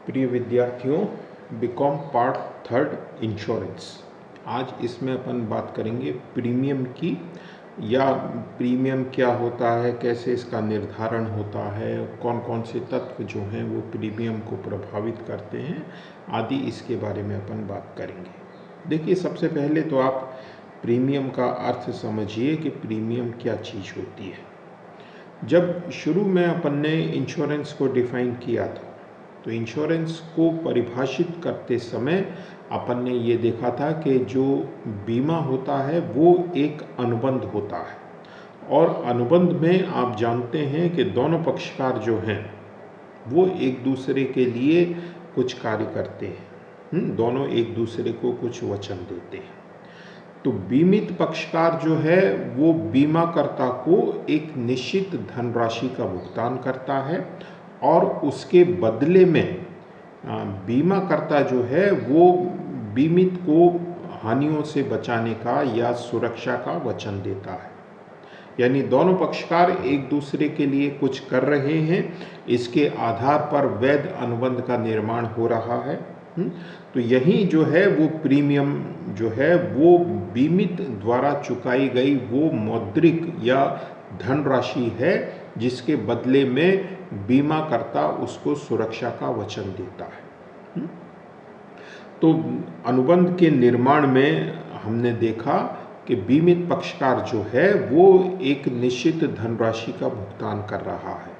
प्रिय विद्यार्थियों, BCom part third insurance. आज इसमें अपन बात करेंगे प्रीमियम की, या प्रीमियम क्या होता है, कैसे इसका निर्धारण होता है, कौन कौन से तत्व जो हैं वो प्रीमियम को प्रभावित करते हैं आदि, इसके बारे में अपन बात करेंगे। देखिए, सबसे पहले तो आप प्रीमियम का अर्थ समझिए कि प्रीमियम क्या चीज़ होती है। जब शुरू में अपन ने इंश्योरेंस को डिफाइन किया था तो इंश्योरेंस को परिभाषित करते समय अपन ने ये देखा था कि जो बीमा होता है वो एक अनुबंध होता है, और अनुबंध में आप जानते हैं कि दोनों पक्षकार जो हैं वो एक दूसरे के लिए कुछ कार्य करते हैं। दोनों एक दूसरे को कुछ वचन देते हैं। तो बीमित पक्षकार जो है वो बीमाकर्ता को एक निश्चित धनराशि का भुगतान करता है, और उसके बदले में बीमाकर्ता जो है वो बीमित को हानियों से बचाने का या सुरक्षा का वचन देता है। यानी दोनों पक्षकार एक दूसरे के लिए कुछ कर रहे हैं, इसके आधार पर वैध अनुबंध का निर्माण हो रहा है। तो यही जो है वो प्रीमियम जो है वो बीमित द्वारा चुकाई गई वो मौद्रिक या धनराशि है, जिसके बदले में बीमाकर्ता उसको सुरक्षा का वचन देता है। तो अनुबंध के निर्माण में हमने देखा कि बीमित पक्षकार जो है वो एक निश्चित धनराशि का भुगतान कर रहा है,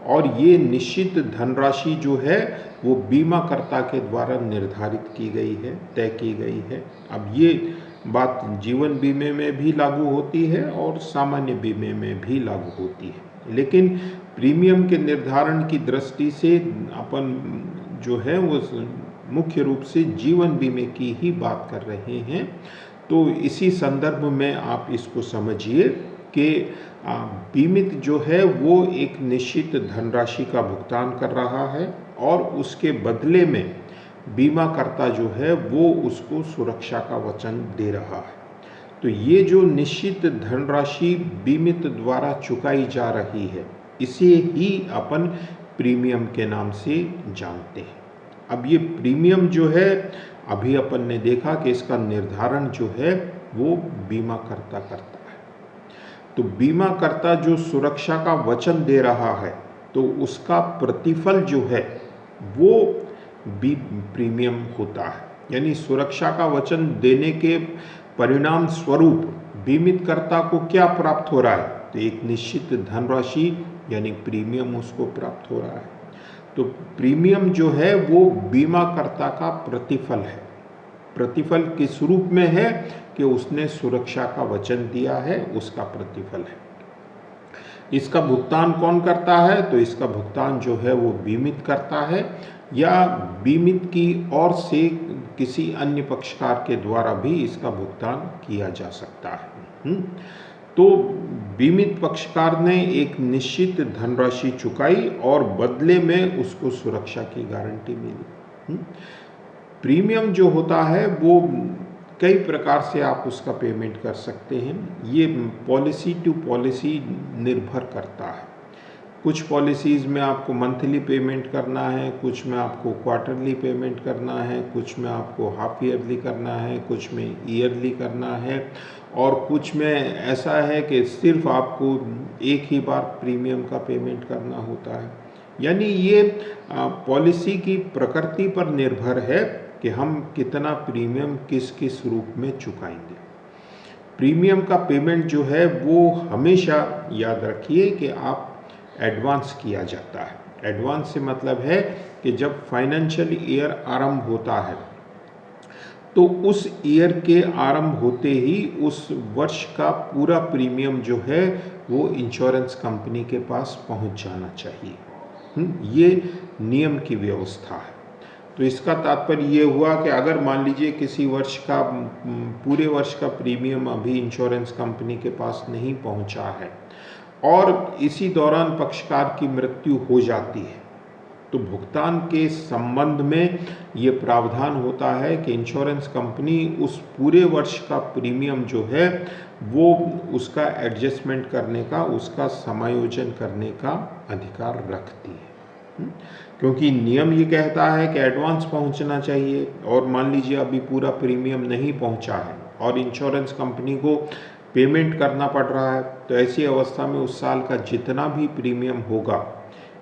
और ये निश्चित धनराशि जो है वो बीमाकर्ता के द्वारा निर्धारित की गई है, तय की गई है। अब ये बात जीवन बीमे में भी लागू होती है और सामान्य बीमे में भी लागू होती है, लेकिन प्रीमियम के निर्धारण की दृष्टि से अपन जो है वो मुख्य रूप से जीवन बीमे की ही बात कर रहे हैं। तो इसी संदर्भ में आप इसको समझिए कि बीमित जो है वो एक निश्चित धनराशि का भुगतान कर रहा है, और उसके बदले में बीमाकर्ता जो है वो उसको सुरक्षा का वचन दे रहा है। तो ये जो निश्चित धनराशि बीमित द्वारा चुकाई जा रही है, इसे ही अपन प्रीमियम के नाम से जानते हैं। अब ये प्रीमियम जो है, अभी अपन ने देखा कि इसका निर्धारण जो है वो बीमाकर्ता करता है। तो बीमाकर्ता जो सुरक्षा का वचन दे रहा है, तो उसका प्रतिफल जो है वो प्रीमियम होता है। यानी सुरक्षा का वचन देने के परिणाम स्वरूप बीमितकर्ता को क्या प्राप्त हो रहा है, तो एक निश्चित धनराशि यानी प्रीमियम उसको प्राप्त हो रहा है। तो प्रीमियम जो है वो बीमाकर्ता का प्रतिफल है। प्रतिफल किस रूप में है कि उसने सुरक्षा का वचन दिया है, उसका प्रतिफल है। इसका भुगतान कौन करता है, तो इसका भुगतान जो है वो बीमित करता है, या बीमित की ओर से किसी अन्य पक्षकार के द्वारा भी इसका भुगतान किया जा सकता है। तो बीमित पक्षकार ने एक निश्चित धनराशि चुकाई और बदले में उसको सुरक्षा की गारंटी मिली। प्रीमियम जो होता है वो कई प्रकार से आप उसका पेमेंट कर सकते हैं। ये पॉलिसी टू पॉलिसी निर्भर करता है। कुछ पॉलिसीज़ में आपको मंथली पेमेंट करना है, कुछ में आपको क्वार्टरली पेमेंट करना है, कुछ में आपको हाफ ईयरली करना है, कुछ में ईयरली करना है, और कुछ में ऐसा है कि सिर्फ आपको एक ही बार प्रीमियम का पेमेंट करना होता है। यानी ये पॉलिसी की प्रकृति पर निर्भर है कि हम कितना प्रीमियम किस किस रूप में चुकाएंगे। प्रीमियम का पेमेंट जो है वो हमेशा याद रखिए कि आप एडवांस किया जाता है। एडवांस से मतलब है कि जब फाइनेंशियल ईयर आरंभ होता है तो उस ईयर के आरंभ होते ही उस वर्ष का पूरा प्रीमियम जो है वो इंश्योरेंस कंपनी के पास पहुंच जाना चाहिए। ये नियम की व्यवस्था है। तो इसका तात्पर्य ये हुआ कि अगर मान लीजिए किसी वर्ष का पूरे वर्ष का प्रीमियम अभी इंश्योरेंस कंपनी के पास नहीं पहुंचा है, और इसी दौरान पक्षकार की मृत्यु हो जाती है, तो भुगतान के संबंध में ये प्रावधान होता है कि इंश्योरेंस कंपनी उस पूरे वर्ष का प्रीमियम जो है वो उसका एडजस्टमेंट करने का, उसका समायोजन करने का अधिकार रखती है। क्योंकि नियम ये कहता है कि एडवांस पहुंचना चाहिए, और मान लीजिए अभी पूरा प्रीमियम नहीं पहुंचा है और इंश्योरेंस कंपनी को पेमेंट करना पड़ रहा है, तो ऐसी अवस्था में उस साल का जितना भी प्रीमियम होगा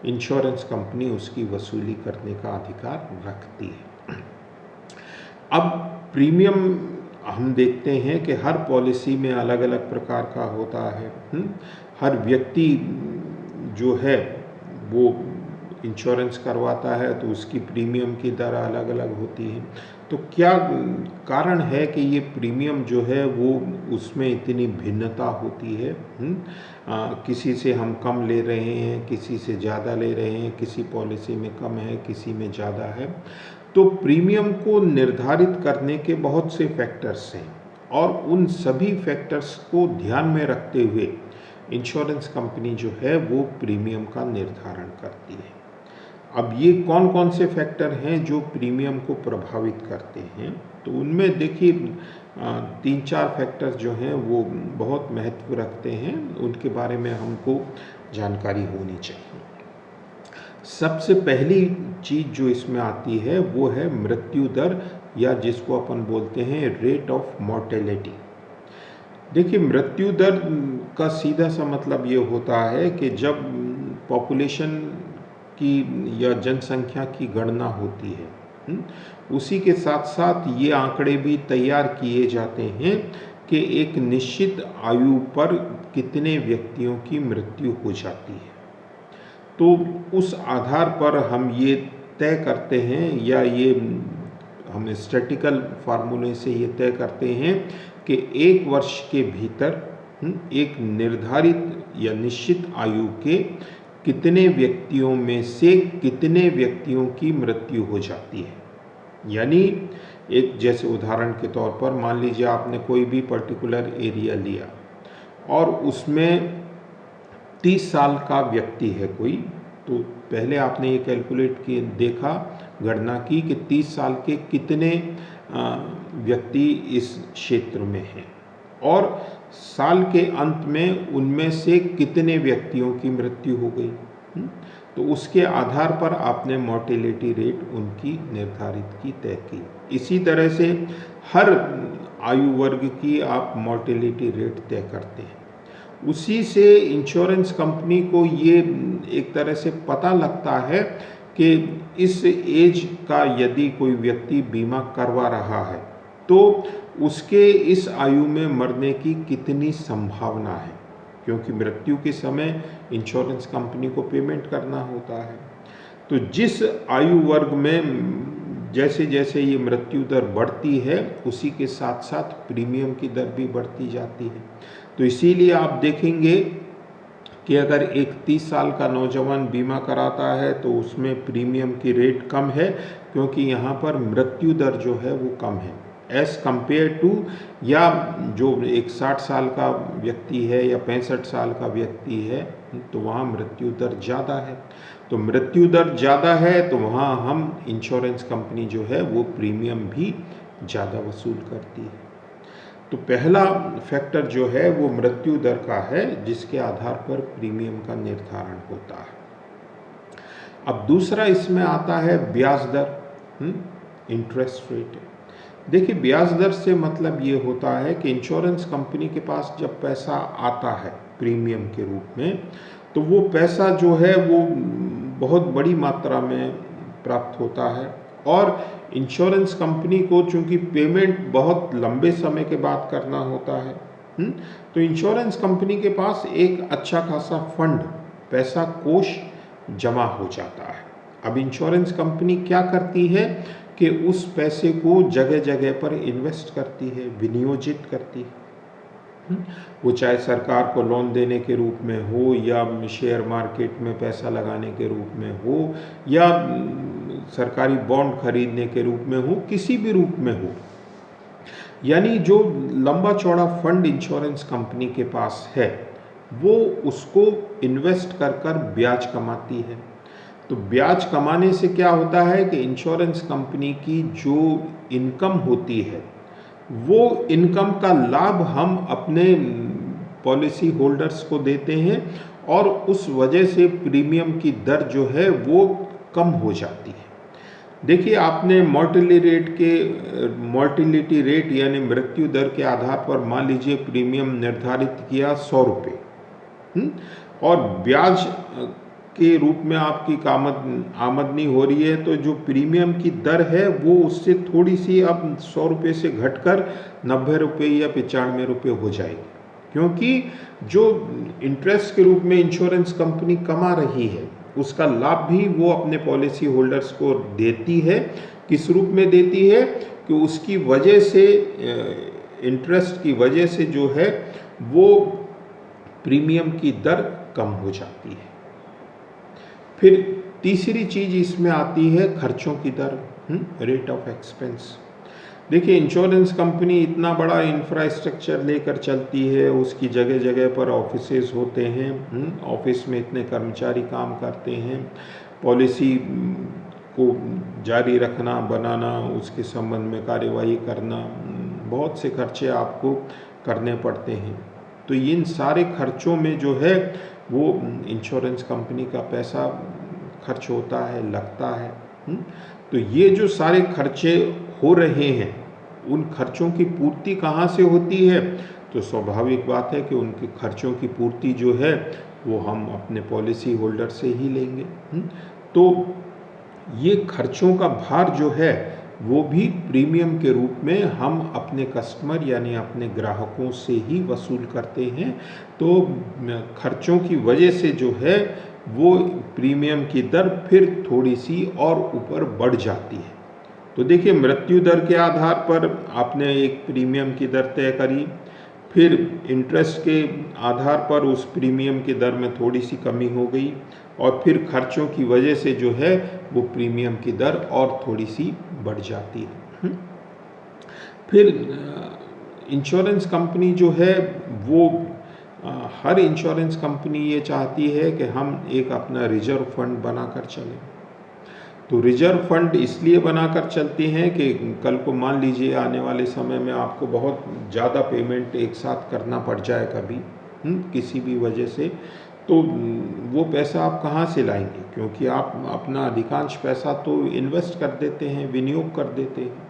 इंश्योरेंस कंपनी उसकी वसूली करने का अधिकार रखती है। अब प्रीमियम हम देखते हैं कि हर पॉलिसी में अलग अलग प्रकार का होता है। हर व्यक्ति जो है वो इंश्योरेंस करवाता है तो उसकी प्रीमियम की दर अलग अलग होती है। तो क्या कारण है कि ये प्रीमियम जो है वो उसमें इतनी भिन्नता होती है? किसी से हम कम ले रहे हैं, किसी से ज़्यादा ले रहे हैं, किसी पॉलिसी में कम है, किसी में ज़्यादा है। तो प्रीमियम को निर्धारित करने के बहुत से फैक्टर्स हैं, और उन सभी फैक्टर्स को ध्यान में रखते हुए इंश्योरेंस कंपनी जो है वो प्रीमियम का निर्धारण करती है। अब ये कौन कौन से फैक्टर हैं जो प्रीमियम को प्रभावित करते हैं? तो उनमें देखिए 3-4 फैक्टर्स जो हैं वो बहुत महत्व रखते हैं, उनके बारे में हमको जानकारी होनी चाहिए। सबसे पहली चीज़ जो इसमें आती है वो है मृत्यु दर, या जिसको अपन बोलते हैं रेट ऑफ मॉर्टेलिटी। देखिए, मृत्यु दर का सीधा सा मतलब ये होता है कि जब पॉपुलेशन की या जनसंख्या की गणना होती है, उसी के साथ साथ ये आंकड़े भी तैयार किए जाते हैं कि एक निश्चित आयु पर कितने व्यक्तियों की मृत्यु हो जाती है। तो उस आधार पर हम ये तय करते हैं, या ये हम स्टैटिकल फार्मूले से ये तय करते हैं कि एक वर्ष के भीतर एक निर्धारित या निश्चित आयु के कितने व्यक्तियों में से कितने व्यक्तियों की मृत्यु हो जाती है। यानी एक जैसे उदाहरण के तौर पर मान लीजिए आपने कोई भी पर्टिकुलर एरिया लिया और उसमें 30 साल का व्यक्ति है कोई, तो पहले आपने ये कैलकुलेट किए, देखा, गणना की कि 30 साल के कितने व्यक्ति इस क्षेत्र में हैं, और साल के अंत में उनमें से कितने व्यक्तियों की मृत्यु हो गई। तो उसके आधार पर आपने मॉर्टेलिटी रेट उनकी निर्धारित की, तय की। इसी तरह से हर आयु वर्ग की आप मॉर्टेलिटी रेट तय करते हैं। उसी से इंश्योरेंस कंपनी को ये एक तरह से पता लगता है कि इस एज का यदि कोई व्यक्ति बीमा करवा रहा है तो उसके इस आयु में मरने की कितनी संभावना है, क्योंकि मृत्यु के समय इंश्योरेंस कंपनी को पेमेंट करना होता है। तो जिस आयु वर्ग में जैसे जैसे ये मृत्यु दर बढ़ती है उसी के साथ साथ प्रीमियम की दर भी बढ़ती जाती है। तो इसीलिए आप देखेंगे कि अगर एक 30 साल का नौजवान बीमा कराता है तो उसमें प्रीमियम की रेट कम है, क्योंकि यहाँ पर मृत्यु दर जो है वो कम है एज़ कम्पेयर टू, या जो एक 60 साल का व्यक्ति है या 65 साल का व्यक्ति है तो वहाँ मृत्यु दर ज़्यादा है। तो मृत्यु दर ज़्यादा है तो वहाँ हम इंश्योरेंस कंपनी जो है वो प्रीमियम भी ज़्यादा वसूल करती है। तो पहला फैक्टर जो है वो मृत्यु दर का है, जिसके आधार पर प्रीमियम का निर्धारण होता है। अब दूसरा इसमें आता है ब्याज दर, इंटरेस्ट रेट। देखिए, ब्याज दर से मतलब ये होता है कि इंश्योरेंस कंपनी के पास जब पैसा आता है प्रीमियम के रूप में, तो वो पैसा जो है वो बहुत बड़ी मात्रा में प्राप्त होता है, और इंश्योरेंस कंपनी को चूंकि पेमेंट बहुत लंबे समय के बाद करना होता है, तो इंश्योरेंस कंपनी के पास एक अच्छा खासा फंड, पैसा कोष जमा हो जाता है। अब इंश्योरेंस कंपनी क्या करती है कि उस पैसे को जगह जगह पर इन्वेस्ट करती है, विनियोजित करती है। वो चाहे सरकार को लोन देने के रूप में हो, या शेयर मार्केट में पैसा लगाने के रूप में हो, या सरकारी बॉन्ड खरीदने के रूप में हो, किसी भी रूप में हो। यानी जो लंबा चौड़ा फंड इंश्योरेंस कंपनी के पास है वो उसको इन्वेस्ट कर कर ब्याज कमाती है। तो ब्याज कमाने से क्या होता है कि इंश्योरेंस कंपनी की जो इनकम होती है वो इनकम का लाभ हम अपने पॉलिसी होल्डर्स को देते हैं, और उस वजह से प्रीमियम की दर जो है वो कम हो जाती है। देखिए, आपने मोर्टिलिटी रेट यानी मृत्यु दर के आधार पर मान लीजिए प्रीमियम निर्धारित किया 100 रुपये, और ब्याज के रूप में आपकी आमदनी हो रही है, तो जो प्रीमियम की दर है वो उससे थोड़ी सी अब 100 रुपये से घटकर 90 रुपये या 95 रुपये हो जाएगी, क्योंकि जो इंटरेस्ट के रूप में इंश्योरेंस कंपनी कमा रही है उसका लाभ भी वो अपने पॉलिसी होल्डर्स को देती है। किस रूप में देती है कि उसकी वजह से, इंटरेस्ट की वजह से जो है वो प्रीमियम की दर कम हो जाती है। फिर तीसरी चीज इसमें आती है खर्चों की दर, रेट ऑफ एक्सपेंस। देखिए, इंश्योरेंस कंपनी इतना बड़ा इंफ्रास्ट्रक्चर लेकर चलती है, उसकी जगह जगह पर ऑफिसेज होते हैं, ऑफिस में इतने कर्मचारी काम करते हैं, पॉलिसी को जारी रखना, बनाना, उसके संबंध में कार्यवाही करना, बहुत से खर्चे आपको करने पड़ते हैं। तो इन सारे खर्चों में जो है वो इंश्योरेंस कंपनी का पैसा खर्च होता है, लगता है। तो ये जो सारे खर्चे हो रहे हैं, उन खर्चों की पूर्ति कहाँ से होती है? तो स्वाभाविक बात है कि उनके खर्चों की पूर्ति जो है वो हम अपने पॉलिसी होल्डर से ही लेंगे। तो ये खर्चों का भार जो है वो भी प्रीमियम के रूप में हम अपने कस्टमर यानी अपने ग्राहकों से ही वसूल करते हैं। तो खर्चों की वजह से जो है वो प्रीमियम की दर फिर थोड़ी सी और ऊपर बढ़ जाती है। तो देखिए, मृत्यु दर के आधार पर आपने एक प्रीमियम की दर तय करी, फिर इंटरेस्ट के आधार पर उस प्रीमियम की दर में थोड़ी सी कमी हो गई, और फिर खर्चों की वजह से जो है वो प्रीमियम की दर और थोड़ी सी बढ़ जाती है। फिर इंश्योरेंस कंपनी जो है वो हर इंश्योरेंस कंपनी ये चाहती है कि हम एक अपना रिजर्व फंड बनाकर चलें। तो रिजर्व फंड इसलिए बनाकर चलते हैं कि कल को मान लीजिए आने वाले समय में आपको बहुत ज़्यादा पेमेंट एक साथ करना पड़ जाए कभी, किसी भी वजह से, तो वो पैसा आप कहाँ से लाएंगे? क्योंकि आप अपना अधिकांश पैसा तो इन्वेस्ट कर देते हैं, विनियोग कर देते हैं।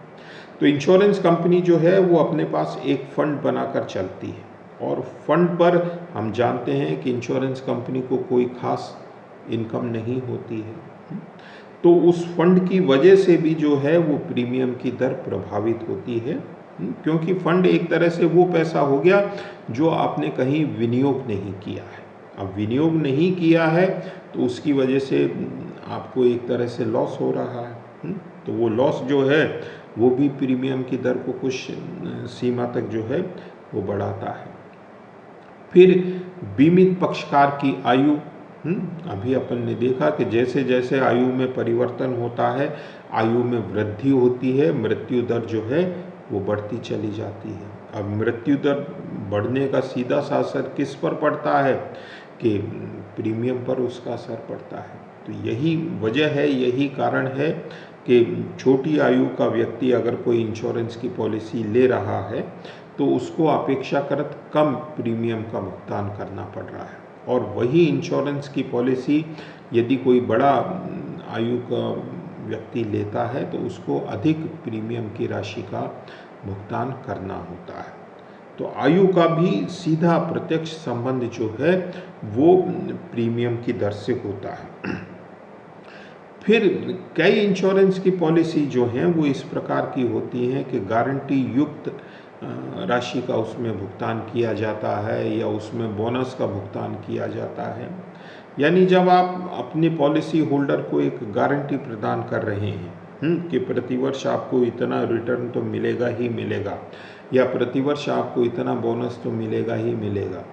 तो इंश्योरेंस कंपनी जो है वो अपने पास एक फंड बनाकर चलती है, और फंड पर हम जानते हैं कि इंश्योरेंस कंपनी को कोई खास इनकम नहीं होती है। तो उस फंड की वजह से भी जो है वो प्रीमियम की दर प्रभावित होती है, क्योंकि फंड एक तरह से वो पैसा हो गया जो आपने कहीं विनियोग नहीं किया है। अब विनियोग नहीं किया है तो उसकी वजह से आपको एक तरह से लॉस हो रहा है। तो वो लॉस जो है वो भी प्रीमियम की दर को कुछ सीमा तक जो है वो बढ़ाता है। फिर बीमित पक्षकार की आयु, अभी अपन ने देखा कि जैसे जैसे आयु में परिवर्तन होता है, आयु में वृद्धि होती है, मृत्यु दर जो है वो बढ़ती चली जाती है। अब मृत्यु दर बढ़ने का सीधा सा असर किस पर पड़ता है? कि प्रीमियम पर उसका असर पड़ता है। तो यही वजह है, यही कारण है कि छोटी आयु का व्यक्ति अगर कोई इंश्योरेंस की पॉलिसी ले रहा है तो उसको अपेक्षाकृत कम प्रीमियम का भुगतान करना पड़ रहा है, और वही इंश्योरेंस की पॉलिसी यदि कोई बड़ा आयु का व्यक्ति लेता है तो उसको अधिक प्रीमियम की राशि का भुगतान करना होता है। तो आयु का भी सीधा प्रत्यक्ष संबंध जो है वो प्रीमियम की दर से होता है। फिर कई इंश्योरेंस की पॉलिसी जो हैं वो इस प्रकार की होती हैं कि गारंटी युक्त राशि का उसमें भुगतान किया जाता है, या उसमें बोनस का भुगतान किया जाता है। यानी जब आप अपनी पॉलिसी होल्डर को एक गारंटी प्रदान कर रहे हैं कि प्रतिवर्ष आपको इतना रिटर्न तो मिलेगा ही मिलेगा, या प्रतिवर्ष आपको इतना बोनस तो मिलेगा ही मिलेगा,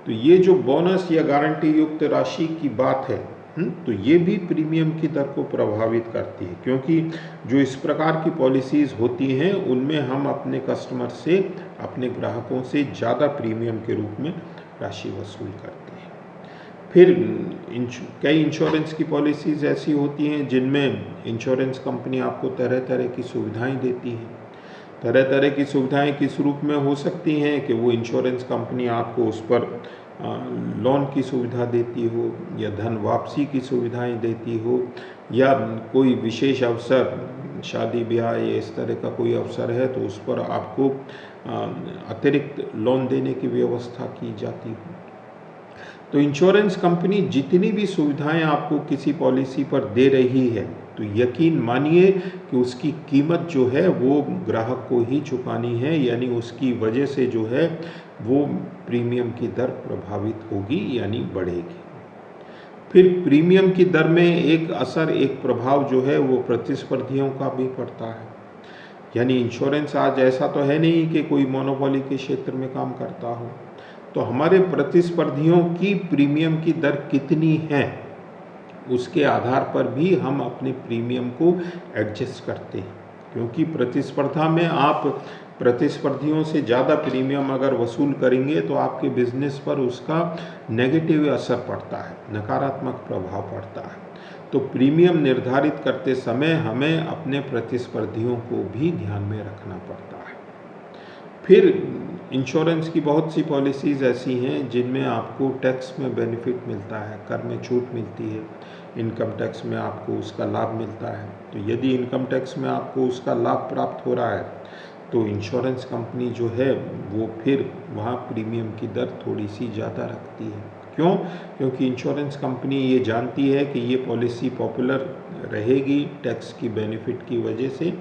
तो ये जो बोनस या गारंटी युक्त राशि की बात है, तो ये भी प्रीमियम की दर को प्रभावित करती है, क्योंकि जो इस प्रकार की पॉलिसीज़ होती हैं उनमें हम अपने कस्टमर से, अपने ग्राहकों से ज़्यादा प्रीमियम के रूप में राशि वसूल करते हैं। फिर कई इंश्योरेंस की पॉलिसीज़ ऐसी होती हैं जिनमें इंश्योरेंस कंपनी आपको तरह तरह की सुविधाएं देती है। तरह तरह की सुविधाएं किस रूप में हो सकती हैं कि वो इंश्योरेंस कंपनी आपको उस पर लोन की सुविधा देती हो या धन वापसी की सुविधाएं देती हो या कोई विशेष अवसर, शादी ब्याह या इस तरह का कोई अवसर है तो उस पर आपको अतिरिक्त लोन देने की व्यवस्था की जाती हो। तो इंश्योरेंस कंपनी जितनी भी सुविधाएं आपको किसी पॉलिसी पर दे रही है तो यकीन मानिए कि उसकी कीमत जो है वो ग्राहक को ही चुकानी है, यानी उसकी वजह से जो है वो प्रीमियम की दर प्रभावित होगी यानी बढ़ेगी। फिर प्रीमियम की दर में एक असर, एक प्रभाव जो है वो प्रतिस्पर्धियों का भी पड़ता है। यानी इंश्योरेंस आज ऐसा तो है नहीं कि कोई मोनोपोली के क्षेत्र में काम करता हो, तो हमारे प्रतिस्पर्धियों की प्रीमियम की दर कितनी है उसके आधार पर भी हम अपने प्रीमियम को एडजस्ट करते हैं, क्योंकि प्रतिस्पर्धा में आप प्रतिस्पर्धियों से ज़्यादा प्रीमियम अगर वसूल करेंगे तो आपके बिजनेस पर उसका नेगेटिव असर पड़ता है, नकारात्मक प्रभाव पड़ता है। तो प्रीमियम निर्धारित करते समय हमें अपने प्रतिस्पर्धियों को भी ध्यान में रखना पड़ता है। फिर इंश्योरेंस की बहुत सी पॉलिसीज़ ऐसी हैं जिनमें आपको टैक्स में बेनिफिट मिलता है, कर में छूट मिलती है, इनकम टैक्स में आपको उसका लाभ मिलता है। तो यदि इनकम टैक्स में आपको उसका लाभ प्राप्त हो रहा है तो इंश्योरेंस कंपनी जो है वो फिर वहाँ प्रीमियम की दर थोड़ी सी ज़्यादा रखती है। क्यों? क्योंकि इंश्योरेंस कंपनी ये जानती है कि ये पॉलिसी पॉपुलर रहेगी टैक्स की बेनिफिट की वजह से,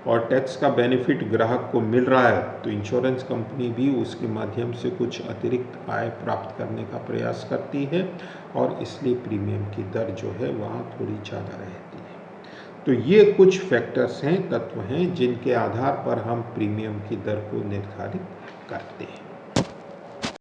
और टैक्स का बेनिफिट ग्राहक को मिल रहा है तो इंश्योरेंस कंपनी भी उसके माध्यम से कुछ अतिरिक्त आय प्राप्त करने का प्रयास करती है, और इसलिए प्रीमियम की दर जो है वहाँ थोड़ी ज़्यादा रहती है। तो ये कुछ फैक्टर्स हैं, तत्व हैं जिनके आधार पर हम प्रीमियम की दर को निर्धारित करते हैं।